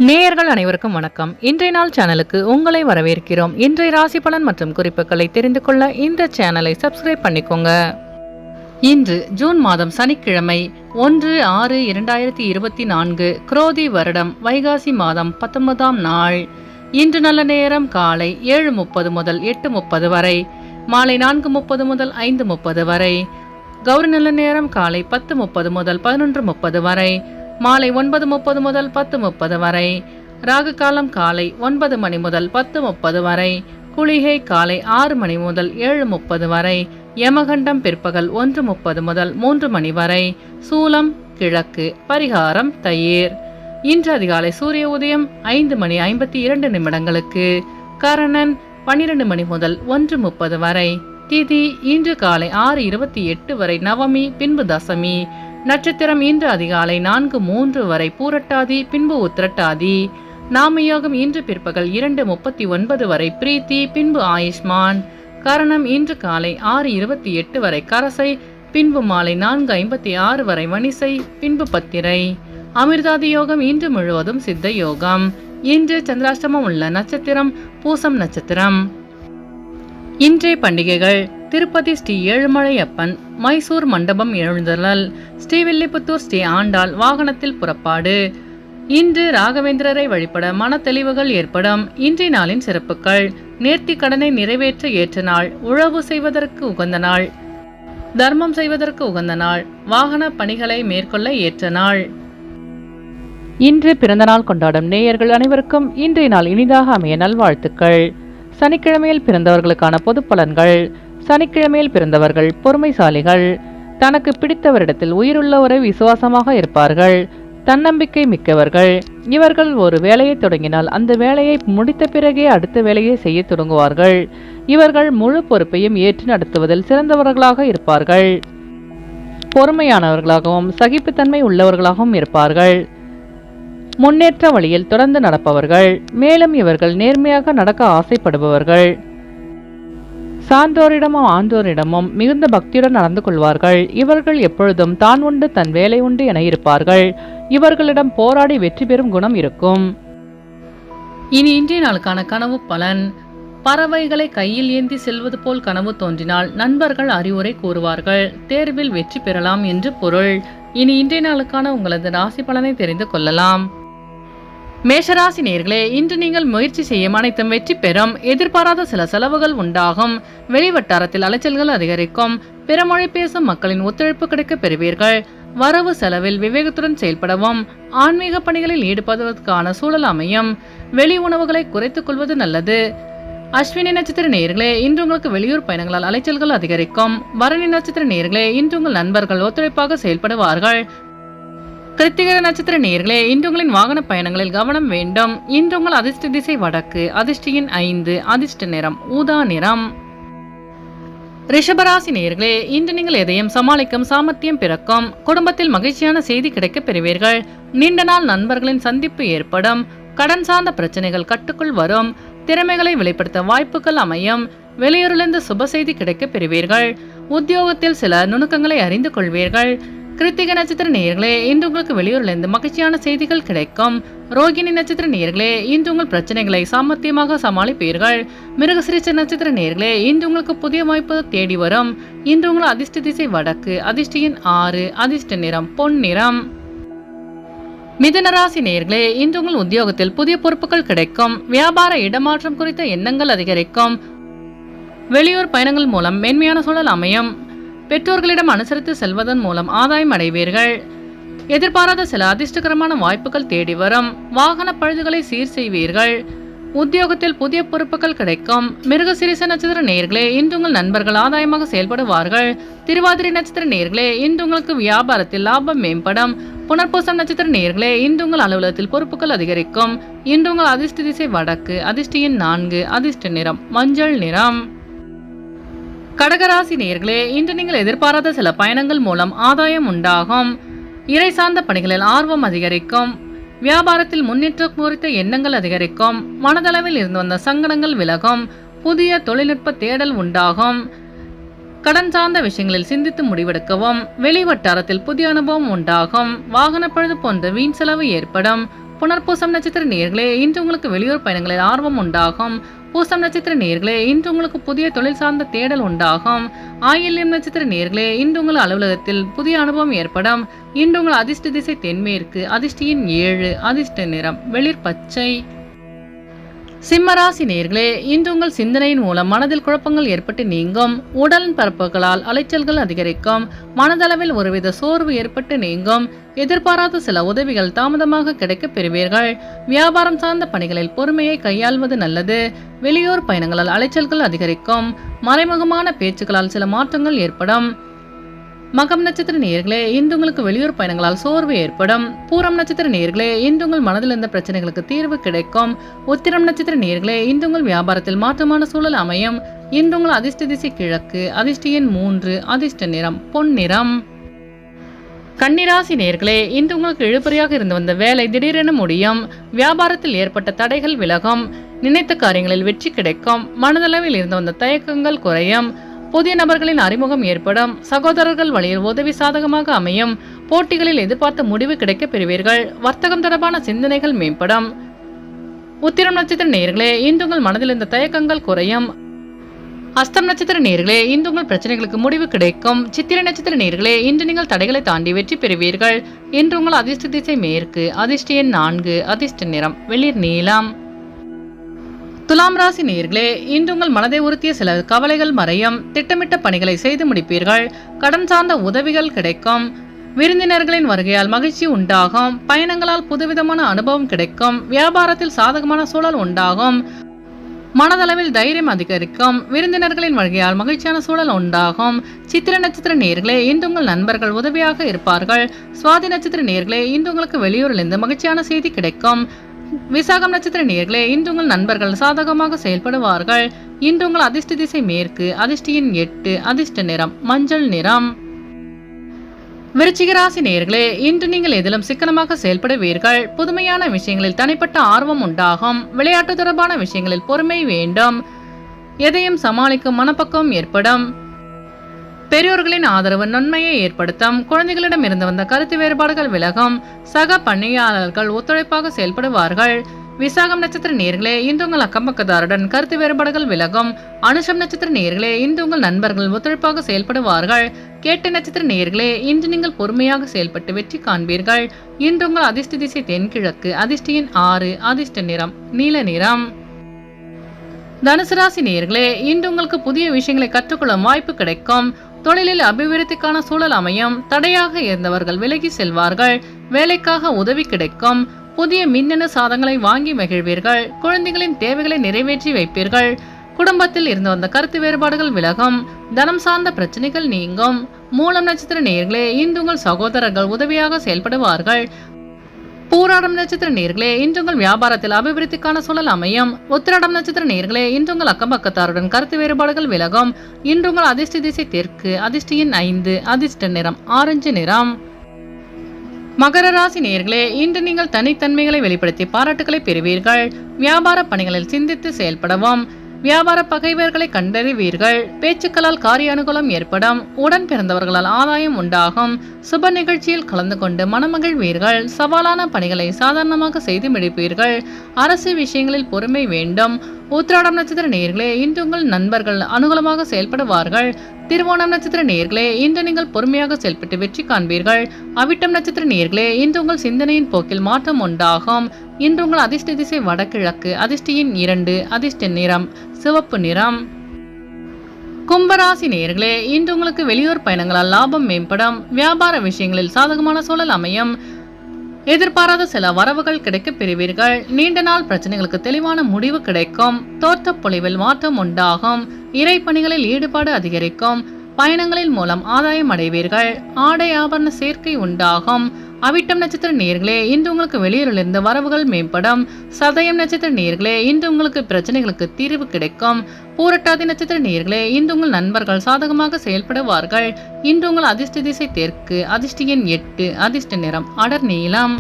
நேயர்கள் அனைவருக்கும் வணக்கம். இன்றைய நாள் சேனலுக்கு உங்களை வரவேற்கிறோம். இன்றைய ராசி பலன் மற்றும் குறிப்புகளை தெரிந்து கொள்ள இந்த சேனலை சப்ஸ்கிரைப் பண்ணிக்கோங்க. இன்று ஜூன் மாதம் சனிக்கிழமை 1/6/2024 குரோதி வருடம் வைகாசி மாதம் 19ஆம் நாள். இன்று நல்ல நேரம் காலை 7:30 முதல் 8:30 வரை, மாலை 4:30 முதல் 5:30 வரை. கௌரி நல்ல நேரம் காலை 10:30 முதல் 11:30 வரை, மாலை 9:30 முதல் 10:30 வரை. ராகு காலம் காலை 9 மணி முதல் 10:30 வரை. குளிகை காலை 6 மணி முதல் 7:30 வரை. யமகண்டம் பிற்பகல் 1:30 முதல் 3 மணி வரை. சூலம் கிழக்கு. பரிகாரம் தயிர். இன்று அதிகாலை சூரிய உதயம் 5:52 கரணன் 12 மணி முதல் 1:30 வரை. திதி இன்று காலை 6:28 வரை நவமி, பின்பு தசமி. நட்சத்திரம் இன்று அதிகாலை 4:03 வரை பூரட்டாதி, பின்பு உத்திரட்டாதி. நாமயோகம் இன்று பிற்பகல் 2:39 வரை பிரீத்தி, பின்பு ஆயுஷ்மான். கரணம் இன்று காலை 6:28 வரை கரசை, பின்பு மாலை 4:56 வரை வணிசை, பின்பு பத்திரை. அமிர்தாதி யோகம் இன்று முழுவதும் சித்த யோகம். இன்று சந்திராஷ்டமம் உள்ள நட்சத்திரம் பூசம் நட்சத்திரம். இன்றைய பண்டிகைகள்: திருப்பதி ஸ்ரீ ஏழுமலையப்பன், மைசூர் மண்டபம் எழுந்தருளல், ஸ்ரீவில்லிபுத்தூர் ஸ்ரீ ஆண்டாள் வாகனத்தில் புறப்பாடு. இன்று ராகவேந்திரரை வழிபட மன தெளிவுகள் ஏற்படும். இன்றைய நாளின் சிறப்புகள்: நேர்த்தி கடனை நிறைவேற்ற ஏற்ற நாள், உழவு செய்வதற்கு உகந்த நாள், தர்மம் செய்வதற்கு உகந்த நாள், வாகன பணிகளை மேற்கொள்ள ஏற்ற நாள். இன்று பிறந்தநாள் கொண்டாடும் நேயர்கள் அனைவருக்கும் இன்றைய நாள் இனிதாக அமைய நல்வாழ்த்துக்கள். சனிக்கிழமையில் பிறந்தவர்களுக்கான பொது பலன்கள். சனிக்கிழமையில் பிறந்தவர்கள் பொறுமைசாலிகள். தனக்கு பிடித்தவரிடத்தில் உயிருள்ளவரை விசுவாசமாக இருப்பார்கள். தன்னம்பிக்கை மிக்கவர்கள். இவர்கள் ஒரு வேலையை தொடங்கினால் அந்த வேலையை முடித்த பிறகே அடுத்த வேலையை செய்ய தொடங்குவார்கள். இவர்கள் முழு பொறுப்பையும் ஏற்று நடத்துவதில் சிறந்தவர்களாக இருப்பார்கள். பொறுமையானவர்களாகவும் சகிப்புத்தன்மை உள்ளவர்களாகவும் இருப்பார்கள். முன்னேற்ற வழியில் தொடர்ந்து நடப்பவர்கள். மேலும் இவர்கள் நேர்மையாக நடக்க ஆசைப்படுபவர்கள். சான்றோரிடமும் ஆன்றோரிடமும் மிகுந்த பக்தியுடன் நடந்து கொள்வார்கள். இவர்கள் எப்பொழுதும் தான் உண்டு தன் வேலை உண்டு என இருப்பார்கள். இவர்களிடம் போராடி வெற்றி பெறும் குணம் இருக்கும். இனி இன்றைய நாளுக்கான கனவு பலன். பறவைகளை கையில் ஏந்தி செல்வது போல் கனவு தோன்றினால் நண்பர்கள் அறிவுரை கூறுவார்கள். தேர்வில் வெற்றி பெறலாம் என்று பொருள். இனி இன்றைய நாளுக்கான உங்களது ராசி பலனை தெரிந்து கொள்ளலாம். மேஷராசி நேயர்களே, இன்று நீங்கள் முயற்சி செய்யும் அனைத்தும் வெற்றி பெறும். எதிர்பாராத சில செலவுகள் உண்டாகும். வெளிவட்டாரத்தில் அலைச்சல்கள் அதிகரிக்கும். பிற மொழி பேசும் மக்களின் ஒத்துழைப்பு கிடைக்க பெறுவீர்கள். வரவு செலவில் விவேகத்துடன் செயல்படவும். ஆன்மீக பணிகளில் ஈடுபடுவதற்கான சூழல் அமையும். வெளி உணவுகளை குறைத்துக் கொள்வது நல்லது. அஸ்வினி நட்சத்திர நேயர்களே, இன்று உங்களுக்கு வெளியூர் பயணங்களால் அலைச்சல்கள் அதிகரிக்கும். பரணி நட்சத்திர நேயர்களே, இன்று உங்கள் நண்பர்கள் ஒத்துழைப்பாக செயல்படுவார்கள். கிருத்திகை நட்சத்திர நேயர்களே, இன்று உங்களின் வாகன பயணங்களில் கவனம் வேண்டும். இன்று உங்கள் அதிர்ஷ்ட திசை வடக்கு. அதிர்ஷ்டியின் 5. அதிர்ஷ்ட நிறம் ஊதா நிறம். ரிஷபராசி நேயர்களே, இன்று நீங்கள் எதையும் சமாளிக்கும் சாமர்த்தியம் பிறக்கும். குடும்பத்தில் மகிழ்ச்சியான செய்தி கிடைக்க பெறுவீர்கள். நீண்ட நாள் நண்பர்களின் சந்திப்பு ஏற்படும். கடன் சார்ந்த பிரச்சனைகள் கட்டுக்குள் வரும். திறமைகளை வெளிப்படுத்த வாய்ப்புகள் அமையும். வெளியூரிலிருந்து சுப செய்தி கிடைக்க பெறுவீர்கள். உத்தியோகத்தில் சில நுணுக்கங்களை அறிந்து கொள்வீர்கள். கிருத்திகை நட்சத்திர நேயர்களே, இன்று உங்களுக்கு வெளியூரிலிருந்து மகிழ்ச்சியான செய்திகள் கிடைக்கும். ரோகிணி நட்சத்திர நேயர்களே, இன்று உங்கள் பிரச்சனைகளை சாமர்த்தியமாக சமாளிப்பீர்கள். மிருகசிரிச்ச நட்சத்திர நேயர்களே, இன்று உங்களுக்கு புதிய வாய்ப்பு தேடி வரும். இன்று உங்கள் அதிர்ஷ்ட திசை வடக்கு. அதிர்ஷ்டியின் 6. அதிர்ஷ்ட நிறம் பொன் நிறம். மிதுனராசி நேயர்களே, இன்று உங்கள் உத்தியோகத்தில் புதிய பொறுப்புகள் கிடைக்கும். வியாபார இடமாற்றம் குறித்த எண்ணங்கள் அதிகரிக்கும். வெளியூர் பயணங்கள் மூலம் மேன்மையான சூழல் அமையும். பெற்றோர்களிடம் அனுசரித்து செல்வதன் மூலம் ஆதாயம் அடைவீர்கள். எதிர்பாராத சில அதிர்ஷ்டகரமான வாய்ப்புகள் தேடி வரும். வாகன பழுதுகளை சீர் செய்வீர்கள். உத்தியோகத்தில் புதிய பொறுப்புகள் கிடைக்கும். மிருகசிரிச நட்சத்திர நேயர்களே, இன்று உங்கள் நண்பர்கள் ஆதாயமாக செயல்படுவார்கள். திருவாதிரை நட்சத்திர நேயர்களே, இன்று உங்களுக்கு வியாபாரத்தில் லாபம் மேம்படும். புனர்பூசம் நட்சத்திர நேயர்களே, இன்று உங்கள் அலுவலகத்தில் பொறுப்புகள் அதிகரிக்கும். இன்று உங்கள் அதிர்ஷ்ட திசை வடக்கு. அதிர்ஷ்டியின் 4. அதிர்ஷ்ட நிறம் மஞ்சள் நிறம். கடகராசி நேயர்களே, இன்று நீங்கள் எதிர்பாராத சில பயணங்கள் மூலம் ஆதாயம் உண்டாகும். இறை சார்ந்த பணிகளில் ஆர்வம் அதிகரிக்கும். வியாபாரத்தில் முன்னேற்றம் குறித்த எண்ணங்கள் அதிகரிக்கும். மனதளவில் இருந்து வந்த சங்கடங்கள் விலகும். புதிய தொழில்நுட்ப தேடல் உண்டாகும். கடன் சார்ந்த விஷயங்களில் சிந்தித்து முடிவெடுக்கவும். வெளி வட்டாரத்தில் புதிய அனுபவம் உண்டாகும். வாகன பழுது போன்ற வீண் செலவு ஏற்படும். புனர்பூசம் நட்சத்திர நேயர்களே, இன்று உங்களுக்கு வெளியூர் பயணங்களில் ஆர்வம் உண்டாகும். பூசம் நட்சத்திர நேயர்களே, இன்று உங்களுக்கு புதிய தொழில் சார்ந்த தேடல் உண்டாகும். ஆயில்யம் நட்சத்திர நேயர்களே, இன்று உங்கள் அலுவலகத்தில் புதிய அனுபவம் ஏற்படும். இன்று உங்கள் அதிர்ஷ்ட திசை தென்மேற்கு, அதிர்ஷ்ட எண் 7, அதிர்ஷ்ட நிறம் வெளிர் பச்சை. சிம்மராசி நேயர்களே, இன்று உங்கள் சிந்தனையின் மூலம் மனதில் குழப்பங்கள் ஏற்பட்டு நீங்கும். உடல் பரப்புகளால் அலைச்சல்கள் அதிகரிக்கும். மனதளவில் ஒருவித சோர்வு ஏற்பட்டு நீங்கும். எதிர்பாராத சில உதவிகள் தாமதமாக கிடைக்கப் பெறுவீர்கள். வியாபாரம் சார்ந்த பணிகளில் பொறுமையை கையாள்வது நல்லது. வெளியூர் பயணங்களால் அலைச்சல்கள் அதிகரிக்கும். மறைமுகமான பேச்சுக்களால் சில மாற்றங்கள் ஏற்படும். மகம் நட்சத்திர நேயர்களே, இன்று உங்களுக்கு வெளியூர் பயணங்களால் சோர்வு ஏற்படும். பூரம் நட்சத்திர நேயர்களே, இன்று உங்கள் மனதில் இருந்த பிரச்சனைகளுக்கு தீர்வு கிடைக்கும். உத்திரம் நட்சத்திர நேயர்களே, இன்று உங்கள் வியாபாரத்தில் மாற்றமான சூழல் அமையும். இன்று உங்கள் அதிர்ஷ்ட திசை கிழக்கு, அதிர்ஷ்ட எண் 3, அதிர்ஷ்ட நிறம் பொன்னிறம். கன்னிராசி நேயர்களே, இன்று உங்களுக்கு இழுபறியாக இருந்து வந்த வேலை திடீரென முடியும். வியாபாரத்தில் ஏற்பட்ட தடைகள் விலகும். நினைத்த காரியங்களில் வெற்றி கிடைக்கும். மனதளவில் இருந்து வந்த தயக்கங்கள் குறையும். புதிய நபர்களின் அறிமுகம் ஏற்படும். சகோதரர்கள் வழியில் உதவி சாதகமாக அமையும். போட்டிகளில் எதிர்பார்த்த முடிவு கிடைக்கப் பெறுவீர்கள். வர்த்தகம் தொடர்பான சிந்தனைகள் மேம்படும். உத்திரம் நட்சத்திர நேயர்களே, இன்று உங்கள் மனதில் இருந்த தயக்கங்கள் குறையும். அஸ்தம் நட்சத்திர நேயர்களே, இன்று உங்கள் பிரச்சனைகளுக்கு முடிவு கிடைக்கும். சித்திரை நட்சத்திர நேயர்களே, இன்று நீங்கள் தடைகளை தாண்டி வெற்றி பெறுவீர்கள். இன்று உங்கள் அதிர்ஷ்ட திசை மேற்கு, அதிர்ஷ்ட எண் 4, அதிர்ஷ்ட நிறம் வெளிர் நீலம். துலாம் ராசி நேயர்களே, இன்று உங்கள் மனதை உறுத்திய சில கவலைகள் மறையும். திட்டமிட்ட பணிகளை செய்து முடிப்பீர்கள். கடன் சார்ந்த உதவிகள் கிடைக்கும். விருந்தினர்களின் வருகையால் மகிழ்ச்சி உண்டாகும். பயணங்களால் புதுவிதமான அனுபவம் கிடைக்கும். வியாபாரத்தில் சாதகமான சூழல் உண்டாகும். மனதளவில் தைரியம் அதிகரிக்கும். விருந்தினர்களின் வருகையால் மகிழ்ச்சியான சூழல் உண்டாகும். சித்திர நட்சத்திர நேயர்களே, இன்று உங்கள் நண்பர்கள் உதவியாக இருப்பார்கள். சுவாதி நட்சத்திர நேயர்களே, இன்று உங்களுக்கு வெளியூரிலிருந்து மகிழ்ச்சியான செய்தி கிடைக்கும். விசாகம் நட்சத்திர நேயர்களே, இன்று உங்கள் நண்பர்கள் சாதகமாக செயல்படுவார்கள். இன்று உங்கள் அதிர்ஷ்ட திசை மேற்கு, அதிர்ஷ்ட எண் 8, அதிர்ஷ்ட நிறம் மஞ்சள் நிறம். விருச்சிக ராசி நேயர்களே, இன்று நீங்கள் எதிலும் சிக்கனமாக செயல்படுவீர்கள். புதுமையான விஷயங்களில் தனிப்பட்ட ஆர்வம் உண்டாகும். விளையாட்டு தொடர்பான விஷயங்களில் பொறுமை வேண்டும். எதையும் சமாளிக்கும் மனப்பக்குவம் ஏற்படும். பெரியோர்களின் ஆதரவு நன்மையை ஏற்படுத்தும். குழந்தைகளிடம் இருந்து வந்த கருத்து வேறுபாடுகள் விலகும். சக பணியாளர்கள் ஒத்துழைப்பாக செயல்படுவார்கள். விசாகம் நட்சத்திர நேயர்களே, இன்று உங்கள் அக்கம்பக்கத்தாருடன் கருத்து வேறுபாடுகள் விலகும். அனுஷம் நட்சத்திர நேயர்களே, இன்று உங்கள் நண்பர்கள் ஒத்துழைப்பாக செயல்படுவார்கள். கேட்டை நட்சத்திர நேயர்களே, இன்று நீங்கள் பொறுமையாக செயல்பட்டு வெற்றி காண்பீர்கள். இன்று உங்கள் அதிர்ஷ்ட திசை தென்கிழக்கு, அதிர்ஷ்ட எண் 6, அதிர்ஷ்ட நிறம் நீல நிறம். தனுசு ராசி நேயர்களே, இன்று உங்களுக்கு புதிய விஷயங்களை கற்றுக்கொள்ளும் வாய்ப்பு கிடைக்கும். தொழிலில் அபிவிருத்திக்கான சூழல் அமையும். தடையாக இருந்தவர்கள் விலகி செல்வார்கள். வேலைக்காக உதவி கிடைக்கும். புதிய மின்னணு சாதனங்களை வாங்கி மகிழ்வீர்கள். குழந்தைகளின் தேவைகளை நிறைவேற்றி வைப்பீர்கள். குடும்பத்தில் இருந்து வந்த கருத்து வேறுபாடுகள் விலகும். தனம் சார்ந்த பிரச்சனைகள் நீங்கும். மூலம் நட்சத்திர நேயர்களே, இன்று உங்கள் சகோதரர்கள் உதவியாக செயல்படுவார்கள். பூராடம் நட்சத்திர நேயர்களே, இன்று உங்கள் வியாபாரத்தில் அபிவிருத்திக்கான சூழல் அமையும். உத்திராடம் நட்சத்திர நேயர்களே, இன்று உங்கள் அக்கம்பக்கத்தாருடன் கருத்து வேறுபாடுகள் விலகும். இன்று உங்கள் அதிர்ஷ்ட திசை தெற்கு, அதிர்ஷ்ட எண் 5, அதிர்ஷ்ட நிறம் ஆரஞ்சு நிறம். மகர ராசி நேயர்களே, இன்று நீங்கள் தனித்தன்மைகளை வெளிப்படுத்தி பாராட்டுகளை பெறுவீர்கள். வியாபார பணிகளில் சிந்தித்து செயல்படவும். வியாபார பகைவர்களை கண்டறிவீர்கள். பேச்சுக்களால் காரிய அனுகூலம் ஏற்படும். உடன் பிறந்தவர்களால் ஆதாயம் உண்டாகும். சுப நிகழ்ச்சியில் கலந்து கொண்டு மனமகிழ்வீர்கள். சவாலான பணிகளை சாதாரணமாக செய்து முடிப்பீர்கள். அரசு விஷயங்களில் பொறுமை வேண்டும். உத்திராடம் நட்சத்திர நேயர்களே, இன்று உங்கள் நண்பர்கள் அனுகூலமாக செயல்படுவார்கள். திருவோணம் நட்சத்திர நேயர்களே, இன்று நீங்கள் பொறுமையாக செயல்பட்டு வெற்றி காண்பீர்கள். அவிட்டம் நட்சத்திர நேயர்களே, இன்று உங்கள் சிந்தனையின் போக்கில் மாற்றம் உண்டாகும். இன்று உங்கள் அதிர்ஷ்ட திசை வடகிழக்கு, அதிர்ஷ்ட எண் 2, அதிர்ஷ்ட நிறம் சிவப்பு நிறம். கும்பராசி நேயர்களே, இன்று உங்களுக்கு வெளியூர் பயணங்களால் லாபம் மேம்படும். வியாபார விஷயங்களில் சாதகமான சூழல் அமையும். எதிர்பாராத சில வரவுகள் கிடைக்கப் பெறுவீர்கள். நீண்ட நாள் பிரச்சனைகளுக்கு தெளிவான முடிவு கிடைக்கும். தோற்ற பொலிவில் மாற்றம் உண்டாகும். இறை பணிகளில் ஈடுபாடு அதிகரிக்கும். பயணங்களின் மூலம் ஆதாயம் அடைவீர்கள். ஆடை ஆபரண சேர்க்கை உண்டாகும். அவிட்டம் நட்சத்திர நேயர்களே, இன்று உங்களுக்கு வெளியூரிலிருந்து வரவுகள் மேம்படும். சதயம் நட்சத்திர நேயர்களே, இன்று உங்களுக்கு பிரச்சனைகளுக்கு தீர்வு கிடைக்கும். பூரட்டாதி நட்சத்திர நேயர்களே, இன்று உங்கள் நண்பர்கள் சாதகமாக செயல்படுவார்கள். இன்று உங்கள் அதிர்ஷ்ட திசை தெற்கு, அதிர்ஷ்ட எண் 8, அதிர்ஷ்ட நிறம் அடர் நீலம்.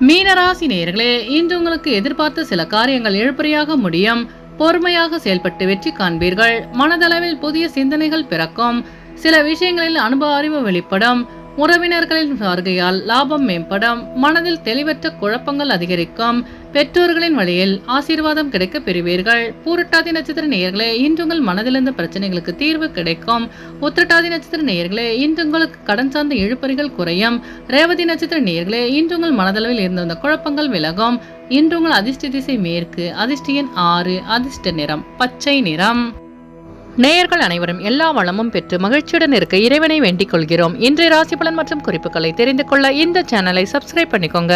மீனராசி நேயர்களே, இன்று உங்களுக்கு எதிர்பார்த்த சில காரியங்கள் இழுபறியாக முடியும். பொறுமையாக செயல்பட்டு வெற்றி காண்பீர்கள். மனதளவில் புதிய சிந்தனைகள் பிறக்கும். சில விஷயங்களில் அனுபவ அறிவு வெளிப்படும். உறவினர்களின் வருகையால் லாபம் மேம்படும். மனதில் தெளிவற்ற குழப்பங்கள் அதிகரிக்கும். பெற்றோர்களின் வழியில் ஆசீர்வாதம் கிடைக்க பெறுவீர்கள். பூரட்டாதி நட்சத்திர நேயர்களே, இன்று உங்கள் மனதில் இருந்த பிரச்சனைகளுக்கு தீர்வு கிடைக்கும். உத்திரட்டாதி நட்சத்திர நேயர்களே, இன்று உங்களுக்கு கடன் சார்ந்த இழுபறிகள் குறையும். ரேவதி நட்சத்திர நேயர்களே, இன்று உங்கள் மனதளவில் இருந்த குழப்பங்கள் விலகும். இன்று உங்கள் அதிர்ஷ்ட திசை மேற்கு, அதிர்ஷ்ட எண் 6, அதிர்ஷ்ட நிறம் பச்சை நிறம். நேயர்கள் அனைவரும் எல்லா வளமும் பெற்று மகிழ்ச்சியுடன் இருக்க இறைவனை வேண்டிக் கொள்கிறோம். இன்றைய ராசி பலன் மற்றும் குறிப்புகளை தெரிந்து கொள்ள இந்த சேனலை சப்ஸ்கிரைப் பண்ணிக்கோங்க.